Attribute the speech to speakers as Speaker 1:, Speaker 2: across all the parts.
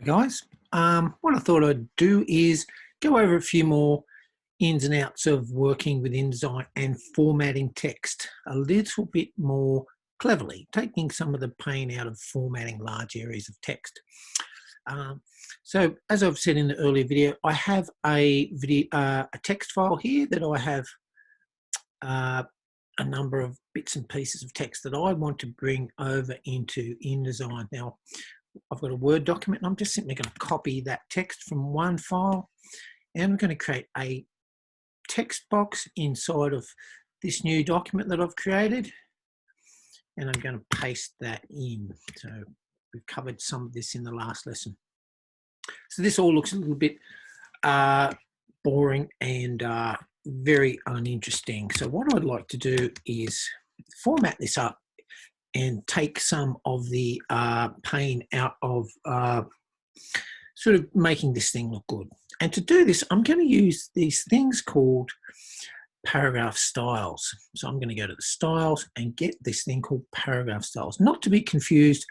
Speaker 1: Guys. What I thought I'd do is go over a few more ins and outs of working with InDesign and formatting text a little bit more cleverly, taking some of the pain out of formatting large areas of text. So as I've said in the earlier video, I have a text file here that I have a number of bits and pieces of text that I want to bring over into InDesign. Now, I've got a Word document and I'm just simply going to copy that text from one file, and I'm going to create a text box inside of this new document that I've created, and I'm going to paste that in. So we've covered some of this in the last lesson. So this all looks a little bit boring and very uninteresting. So what I'd like to do is format this up and take some of the pain out of sort of making this thing look good. And to do this, I'm going to use these things called paragraph styles. So I'm going to go to the styles and get this thing called paragraph styles, not to be confused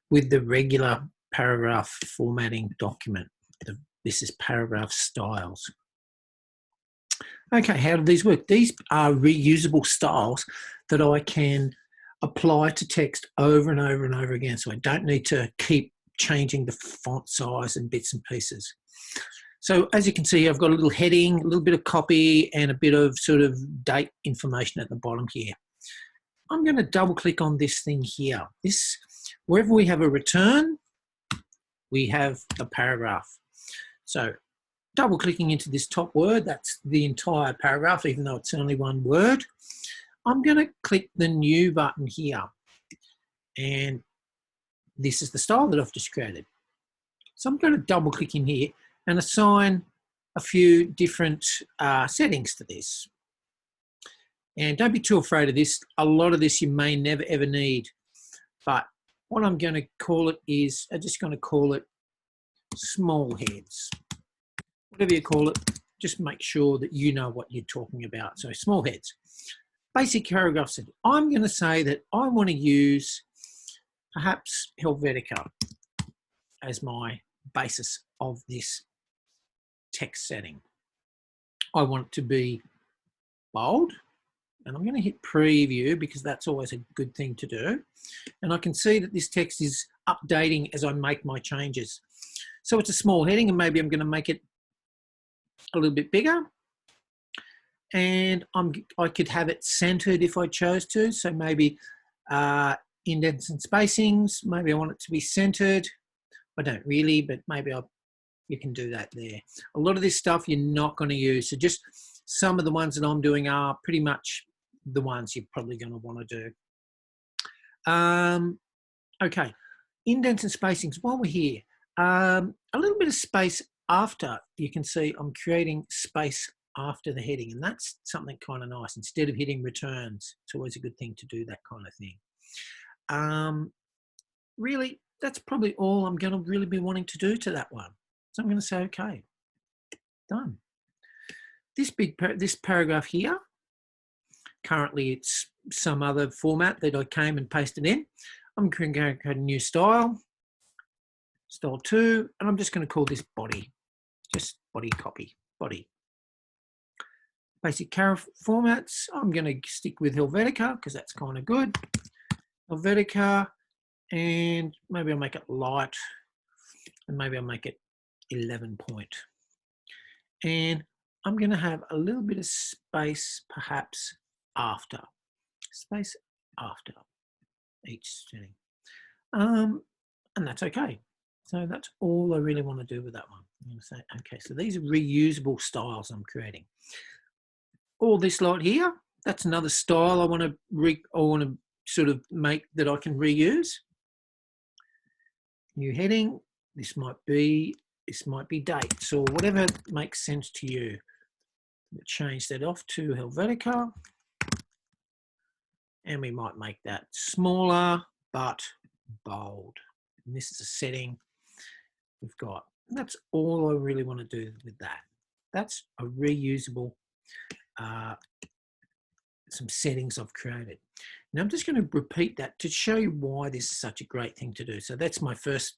Speaker 1: with the regular paragraph formatting document. This is paragraph styles. Okay, how do these work? These are reusable styles that I can apply to text over and over and over again, so I don't need to keep changing the font size and bits and pieces. So as you can see, I've got a little heading, a little bit of copy, and a bit of sort of date information at the bottom here. I'm going to double click on this thing here. This, wherever we have a return, we have a paragraph. So double clicking into this top word, that's the entire paragraph, even though it's only one word. I'm going to click the new button here, and this is the style that I've just created. So I'm going to double click in here and assign a few different settings to this. And don't be too afraid of this. A lot of this you may never ever need, but what I'm going to call it is, I'm just going to call it small heads. Whatever you call it, just make sure that you know what you're talking about. So small heads. Basic paragraph setting. I'm going to say that I want to use perhaps Helvetica as my basis of this text setting. I want it to be bold, and I'm going to hit preview because that's always a good thing to do. And I can see that this text is updating as I make my changes. So it's a small heading, and maybe I'm going to make it a little bit bigger. And I could have it centered if I chose to. So maybe indents and spacings, maybe I want it to be centered. I don't really, but maybe you can do that there. A lot of this stuff you're not going to use. So just some of the ones that I'm doing are pretty much the ones you're probably going to want to do. Okay, indents and spacings. While we're here, a little bit of space after. You can see I'm creating space after the heading, and that's something kind of nice. Instead of hitting returns, it's always a good thing to do that kind of thing. Really, that's probably all I'm going to really be wanting to do to that one. So I'm going to say, okay, done. This paragraph here, currently it's some other format that I came and pasted in. I'm going to create a new style, style 2, and I'm just going to call this body, just body copy, body. Basic formats, I'm going to stick with Helvetica because that's kind of good. Helvetica, and maybe I'll make it light, and maybe I'll make it 11 point. And I'm going to have a little bit of space perhaps after. Space after each setting. And that's okay. So that's all I really want to do with that one. I'm going to say, okay, so these are reusable styles I'm creating. All this lot here, that's another style I want to sort of make that I can reuse. New heading, this might be dates or whatever makes sense to you. We'll change that off to Helvetica, and we might make that smaller but bold. And this is a setting we've got. And that's all I really want to do with that. That's a reusable some settings I've created. Now I'm just going to repeat that to show you why this is such a great thing to do. So that's my first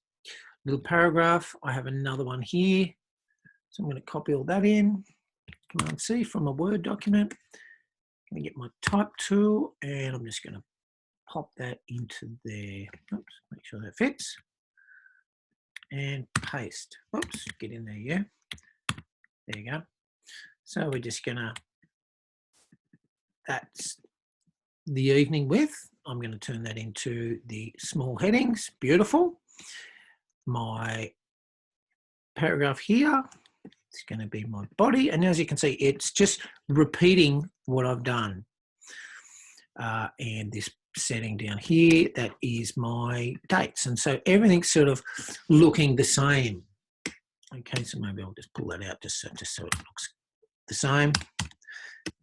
Speaker 1: little paragraph. I have another one here. So I'm going to copy all that in. Command C from a Word document. I'm going to get my type tool and I'm just going to pop that into there. Oops, make sure that fits. And paste. Oops, get in there, yeah. There you go. So we're just going to, that's the evening with. I'm going to turn that into the small headings. Beautiful. My paragraph here, it's going to be my body. And as you can see, it's just repeating what I've done. And this setting down here, that is my dates. And so everything's sort of looking the same. Okay, so maybe I'll just pull that out just so it looks the same.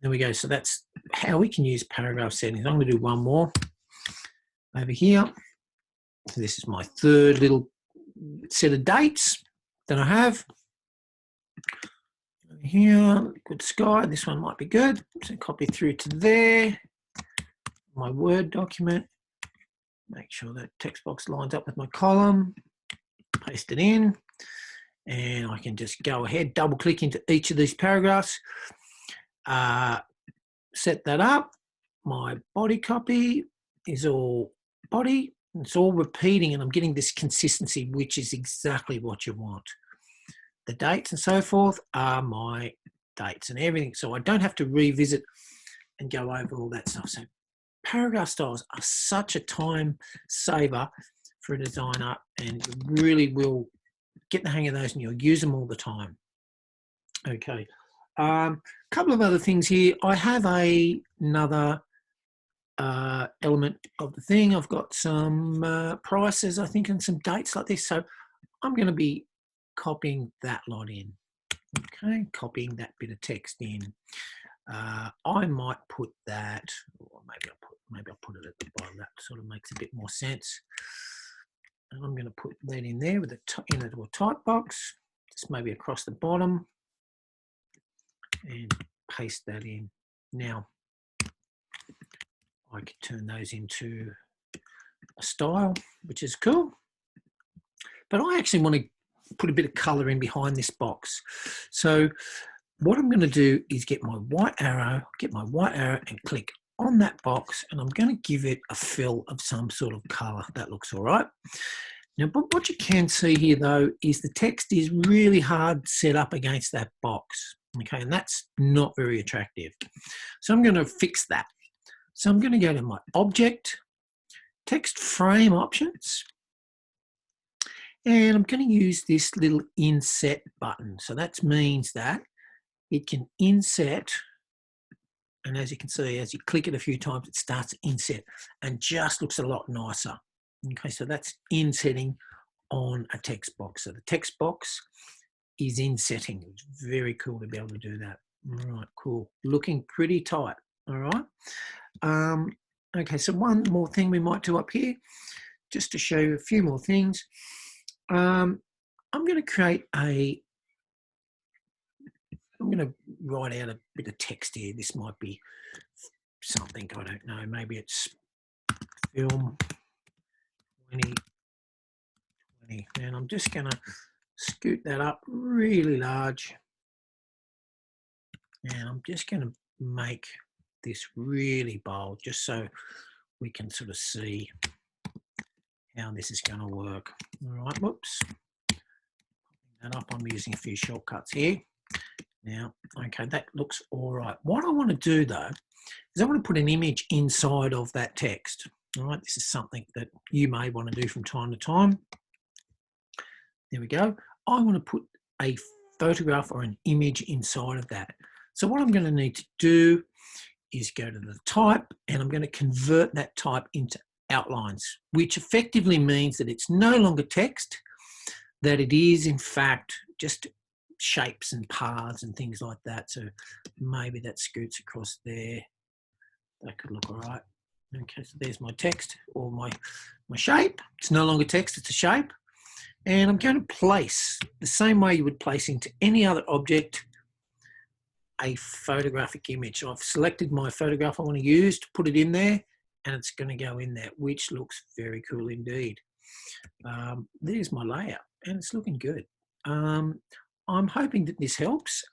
Speaker 1: There we go. So that's how we can use paragraph settings. I'm going to do one more over here. So this is my third little set of dates that I have. Over here, good sky. This one might be good. So copy through to there. My Word document. Make sure that text box lines up with my column. Paste it in. And I can just go ahead, double click into each of these paragraphs. Set that up. My body copy is all body. It's all repeating and I'm getting this consistency, which is exactly what you want. The dates and so forth are my dates and everything. So I don't have to revisit and go over all that stuff. So paragraph styles are such a time saver for a designer and really will get the hang of those and you'll use them all the time. Okay. Couple of other things here. I have another element of the thing. I've got some prices, I think, and some dates like this. So I'm going to be copying that lot in. Okay, copying that bit of text in. I might put that, or maybe I'll put it at the bottom. That sort of makes a bit more sense. And I'm going to put that in there with into a type box, just maybe across the bottom, and paste that in. Now, I can turn those into a style, which is cool. But I actually want to put a bit of color in behind this box. So what I'm going to do is get my white arrow and click on that box, and I'm going to give it a fill of some sort of color. That looks all right. Now, but what you can see here, though, is the text is really hard set up against that box. Okay, and that's not very attractive. So I'm going to fix that. So I'm going to go to my object, text frame options, and I'm going to use this little inset button. So that means that it can inset, and as you can see, as you click it a few times, it starts to inset and just looks a lot nicer. Okay, so that's insetting on a text box. So the text box is insetting. It's very cool to be able to do that. All right, cool. Looking pretty tight. All right. Okay, so one more thing we might do up here, just to show you a few more things. I'm going to create I'm going to write out a bit of text here. This might be something, I don't know. Maybe it's film 2020. And I'm just going to scoot that up really large. And I'm just going to make this really bold, just so we can sort of see how this is going to work. All right, whoops. That up, I'm using a few shortcuts here. Now, okay, that looks all right. What I want to do, though, is I want to put an image inside of that text. All right, this is something that you may want to do from time to time. There we go. I want to put a photograph or an image inside of that. So what I'm going to need to do is go to the type, and I'm going to convert that type into outlines, which effectively means that it's no longer text, that it is in fact just shapes and paths and things like that. So maybe that scoots across there. That could look all right. Okay, so there's my text or my shape. It's no longer text, it's a shape. And I'm going to place, the same way you would place into any other object, a photographic image. So I've selected my photograph I want to use to put it in there, and it's going to go in there, which looks very cool indeed. There's my layout. and it's looking good. I'm hoping that this helps.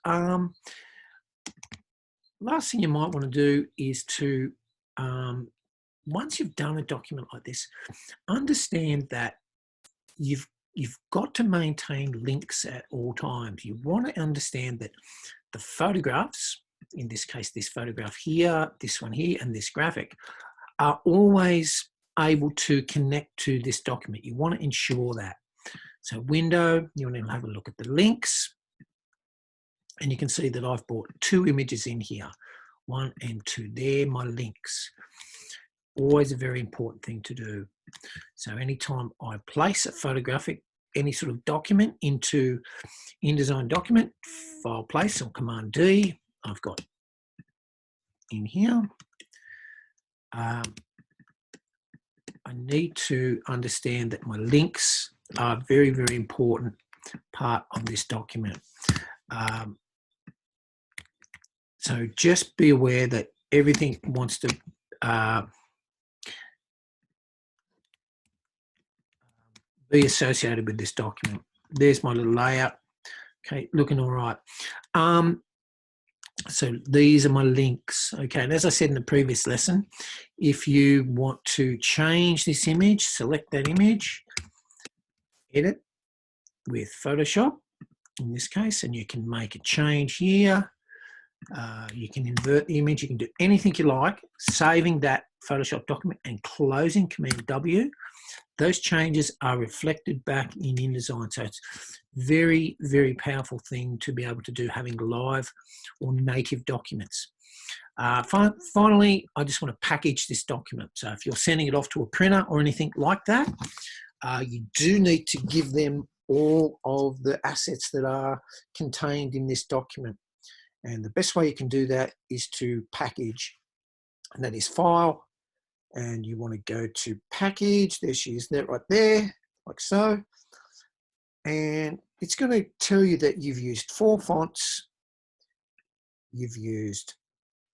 Speaker 1: Last thing you might want to do is to, once you've done a document like this, understand that you've got to maintain links at all times. You want to understand that the photographs, in this case, this photograph here, this one here, and this graphic, are always able to connect to this document. You want to ensure that. So window, you want to have a look at the links, and you can see that I've brought 2 images in here, 1 and 2. They're my links. Always a very important thing to do. So anytime I place a photographic, any sort of document into InDesign document, file place on Command D, I've got in here. I need to understand that my links are a very, very important part of this document. So just be aware that everything wants to be associated with this document. There's my little layout. Okay, looking all right. So these are my links. Okay, and as I said in the previous lesson, if you want to change this image, select that image, edit with Photoshop in this case, and you can make a change here. You can invert the image, you can do anything you like, saving that Photoshop document and closing Command W. Those changes are reflected back in InDesign. So it's very, very powerful thing to be able to do, having live or native documents. Finally, I just want to package this document. So if you're sending it off to a printer or anything like that, you do need to give them all of the assets that are contained in this document. And the best way you can do that is to package, and that is File, and you want to go to Package. There she is, that right there, like so. And it's going to tell you that you've used 4 fonts, you've used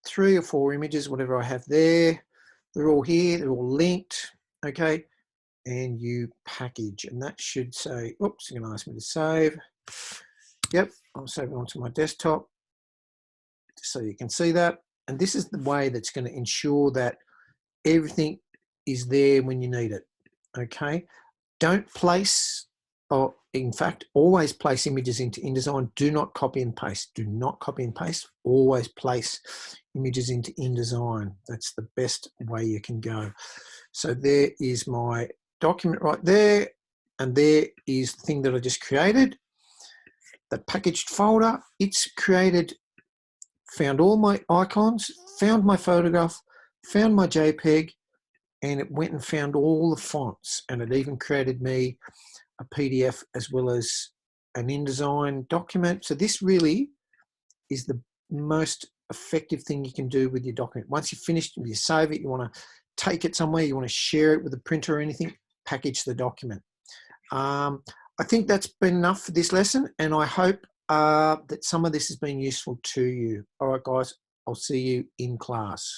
Speaker 1: 3 or 4 images, whatever I have there. They're all here, they're all linked, okay? And you package, and that should say, oops, you're going to ask me to save. Yep, I'll save it onto my desktop, so you can see that. And this is the way that's going to ensure that everything is there when you need it. Okay, don't place, or in fact always place images into InDesign. Do not copy and paste. Do not copy and paste. Always place images into InDesign. That's the best way you can go. So there is my document right there, and there is the thing that I just created, the packaged folder. It's created, found all my icons, found my photograph, found my JPEG, and it went and found all the fonts, and it even created me a PDF as well as an InDesign document. So this really is the most effective thing you can do with your document. Once you've finished, you save it, you want to take it somewhere, you want to share it with a printer or anything, package the document. I think that's been enough for this lesson, and I hope that some of this has been useful to you. All right, guys, I'll see you in class.